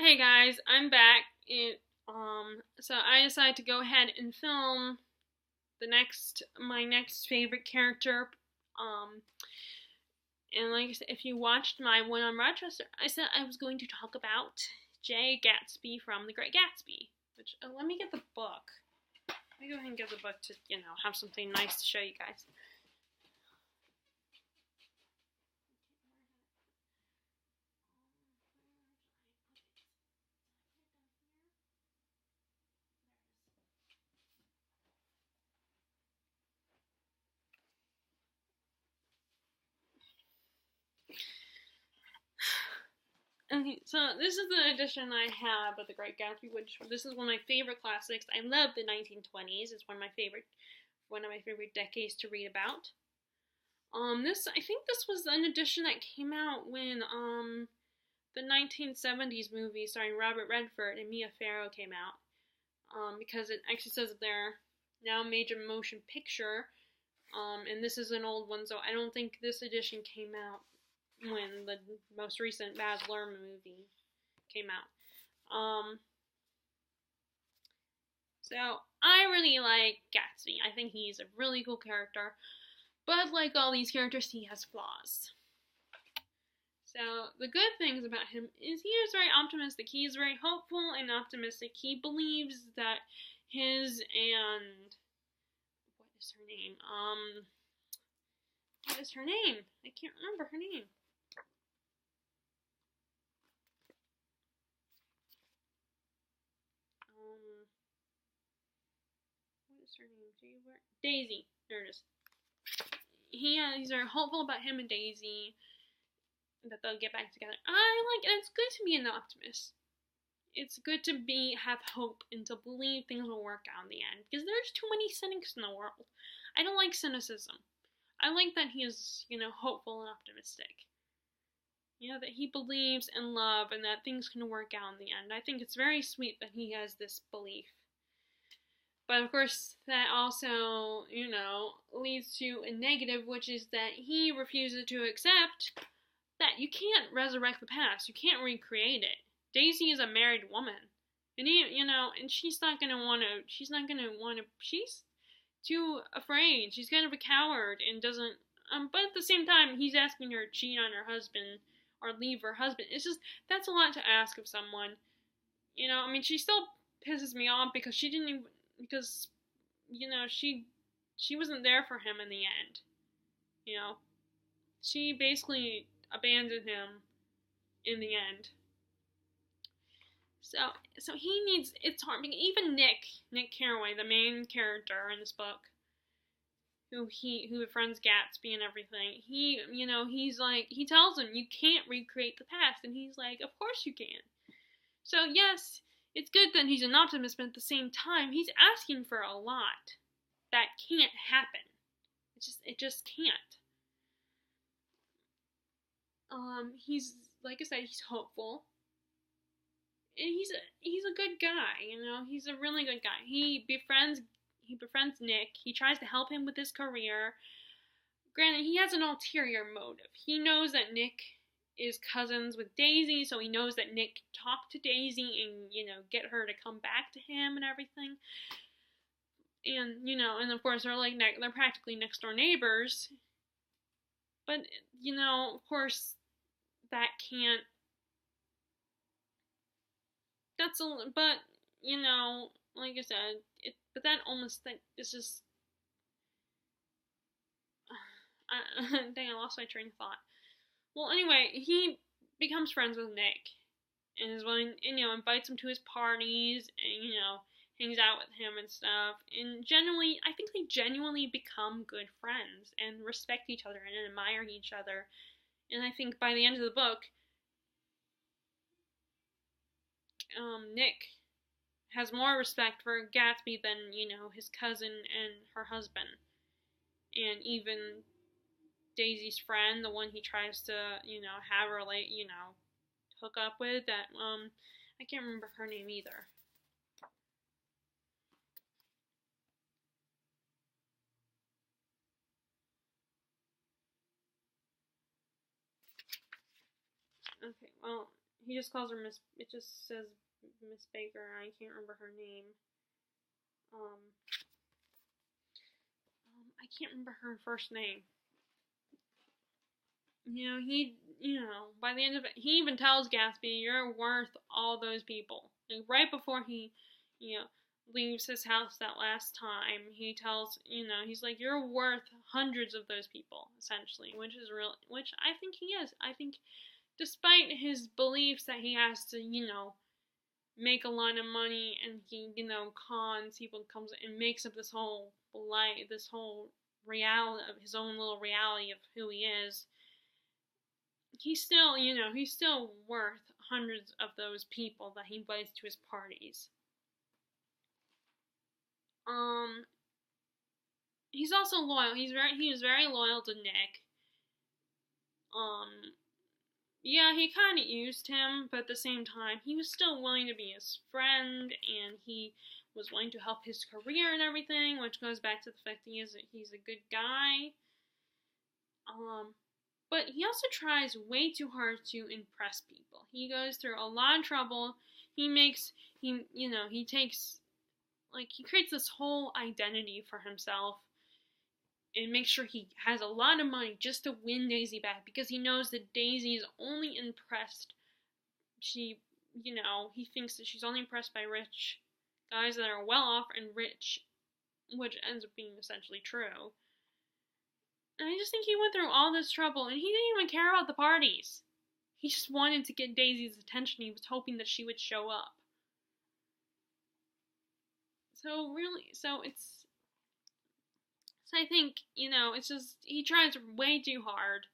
Hey guys, I'm back. So I decided to go ahead and film my next favorite character. Um, and like I said, if you watched my one on Rochester, I said I was going to talk about Jay Gatsby from The Great Gatsby. Which let me get the book. Let me go ahead and get the book to have something nice to show you guys. Okay, so this is the edition I have of The Great Gatsby, which this is one of my favorite classics. I love the 1920s. It's one of my favorite decades to read about. I think this was an edition that came out when the 1970s movie starring Robert Redford and Mia Farrow came out. Because it actually says there now major motion picture. And this is an old one, so I don't think this edition came out when the most recent Baz Luhrmann movie came out. So I really like Gatsby. I think he's a really cool character, but like all these characters, he has flaws. So the good things about him is he is very optimistic. He is very hopeful and optimistic. He believes that his and what is her name? What is her name? I can't remember her name. What is her name? Daisy. There it is. He's very hopeful about him and Daisy, that they'll get back together. It's good to be an optimist. It's good to have hope and to believe things will work out in the end, because there's too many cynics in the world. I don't like cynicism. I like that he is, hopeful and optimistic. That he believes in love and that things can work out in the end. I think it's very sweet that he has this belief. But of course, that also, leads to a negative, which is that he refuses to accept that you can't resurrect the past. You can't recreate it. Daisy is a married woman. And and she's not gonna wanna, she's too afraid. She's kind of a coward and doesn't, but at the same time, he's asking her to cheat on her husband or leave her husband. It's just, that's a lot to ask of someone. She still pisses me off because she didn't even, because, she wasn't there for him in the end. She basically abandoned him in the end. So he needs, it's hard, even Nick Carraway, the main character in this book, who befriends Gatsby and everything, he's like, he tells him, you can't recreate the past, and he's like, of course you can. So yes, it's good that he's an optimist, but at the same time, he's asking for a lot that can't happen. It just can't. He's, like I said, he's hopeful. And he's a good guy, he's a really good guy. He befriends Nick. He tries to help him with his career. Granted, he has an ulterior motive. He knows that Nick is cousins with Daisy, so he knows that Nick talked to Daisy and, get her to come back to him and everything. And, and of course they're practically next door neighbors. But, of course, that can't, but, like I said, but that almost, is just, dang, I lost my train of thought. Well, anyway, he becomes friends with Nick, and is willing, and, invites him to his parties, and, hangs out with him and stuff, and I think they genuinely become good friends, and respect each other, and admire each other, and I think by the end of the book, Nick has more respect for Gatsby than, his cousin and her husband. And even Daisy's friend, the one he tries to, have her, hook up with, that, I can't remember her name either. Okay, well, he just calls her Miss, it just says Miss Baker, I can't remember her name. I can't remember her first name. By the end of it, he even tells Gatsby, you're worth all those people. Like, right before he, leaves his house that last time, he tells, he's like, you're worth hundreds of those people, essentially, which I think he is. I think, despite his beliefs that he has to, make a lot of money, and he, cons people, comes and makes up this whole reality of his own little reality of who he is. He's still, he's still worth hundreds of those people that he invites to his parties. He's also loyal. He was very loyal to Nick. Yeah, he kind of used him, but at the same time, he was still willing to be his friend, and he was willing to help his career and everything, which goes back to the fact that he's a good guy. But he also tries way too hard to impress people. He goes through a lot of trouble. He creates this whole identity for himself and makes sure he has a lot of money just to win Daisy back, because he knows that Daisy is only impressed. He thinks that she's only impressed by rich guys that are well off and rich, which ends up being essentially true. And I just think he went through all this trouble, and he didn't even care about the parties. He just wanted to get Daisy's attention. He was hoping that she would show up. So I think, it's just, he tries way too hard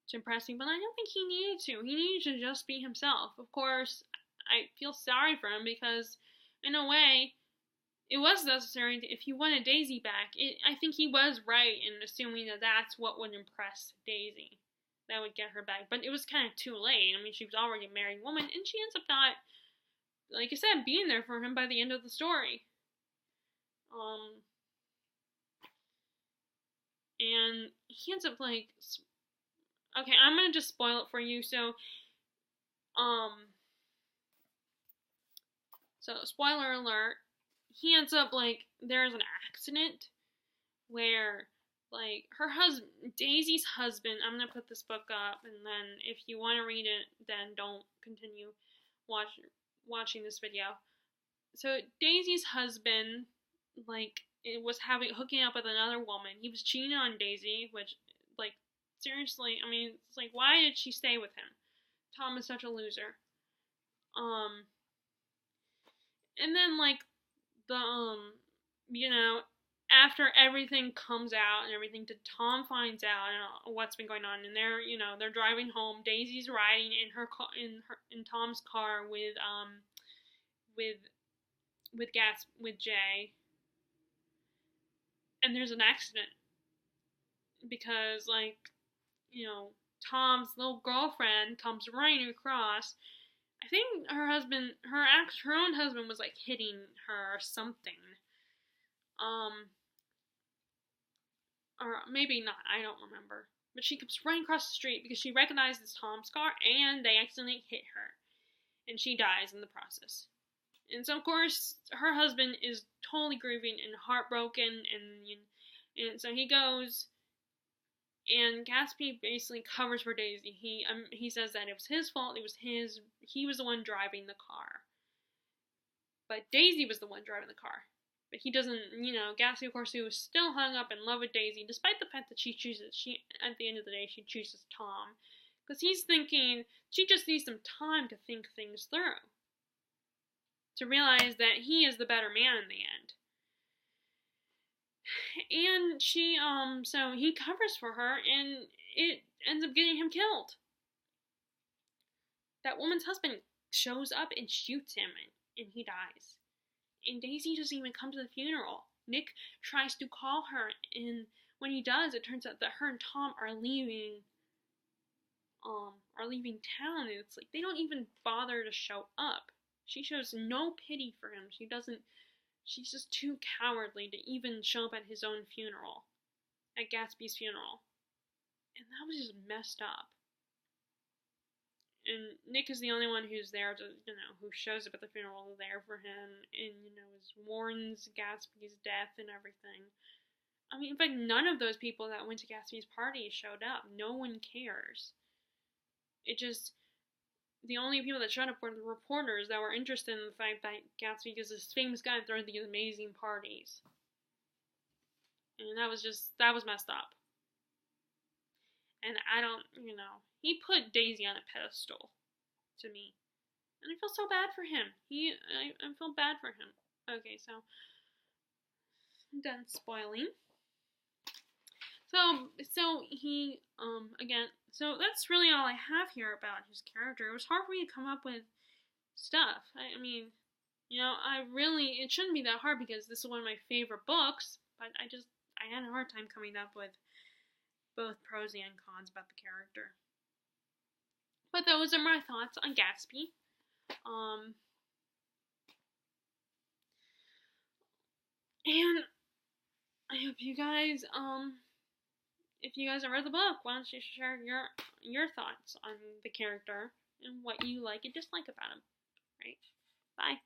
to impress me, but I don't think he needed to. He needed to just be himself. Of course, I feel sorry for him, because, in a way, it was necessary if he wanted Daisy back. I think he was right in assuming that that's what would impress Daisy. That would get her back. But it was kind of too late. I mean, she was already a married woman, and she ends up not, like I said, being there for him by the end of the story. And he ends up, okay, I'm gonna just spoil it for you, so spoiler alert, he ends up, there's an accident where, her husband, Daisy's husband, I'm gonna put this book up, and then if you want to read it, then don't continue watching this video. So, Daisy's husband, it was hooking up with another woman. He was cheating on Daisy, which, seriously, I mean, it's why did she stay with him? Tom is such a loser. And then, after everything comes out and everything, Tom finds out what's been going on, and they're driving home. Daisy's riding in her car, in Tom's car with Jay, and there's an accident because Tom's little girlfriend comes running across. I think her own husband was hitting her or something. Or maybe not, I don't remember. But she comes running across the street because she recognizes Tom's car, and they accidentally hit her. And she dies in the process. And so, of course, her husband is totally grieving and heartbroken, and so he goes, and Gatsby basically covers for Daisy. He says that it was his fault, he was the one driving the car. But Daisy was the one driving the car. But he doesn't, Gatsby, of course, he was still hung up in love with Daisy, despite the fact that at the end of the day, she chooses Tom. Because he's thinking, she just needs some time to think things through. To realize that he is the better man in the end. And so he covers for her, and it ends up getting him killed. That woman's husband shows up and shoots him, and he dies. And Daisy doesn't even come to the funeral. Nick tries to call her, and when he does, it turns out that her and Tom are leaving town, and it's they don't even bother to show up. She shows no pity for him. She's just too cowardly to even show up at his own funeral. At Gatsby's funeral. And that was just messed up. and Nick is the only one who's there to, who shows up at the funeral, there for him, and, mourns Gatsby's death and everything. I mean, in fact, none of those people that went to Gatsby's party showed up. No one cares. It just, the only people that showed up were the reporters that were interested in the fact that Gatsby is this famous guy throwing these amazing parties. And that was messed up. And I don't, he put Daisy on a pedestal to me. And I feel so bad for him. I feel bad for him. Okay, so I'm done spoiling. So he, again, so that's really all I have here about his character. It was hard for me to come up with stuff. I mean, it shouldn't be that hard because this is one of my favorite books, but I had a hard time coming up with both pros and cons about the character. But those are my thoughts on Gatsby. And I hope you guys, if you guys have read the book, why don't you share your thoughts on the character and what you like and dislike about him, right? Bye.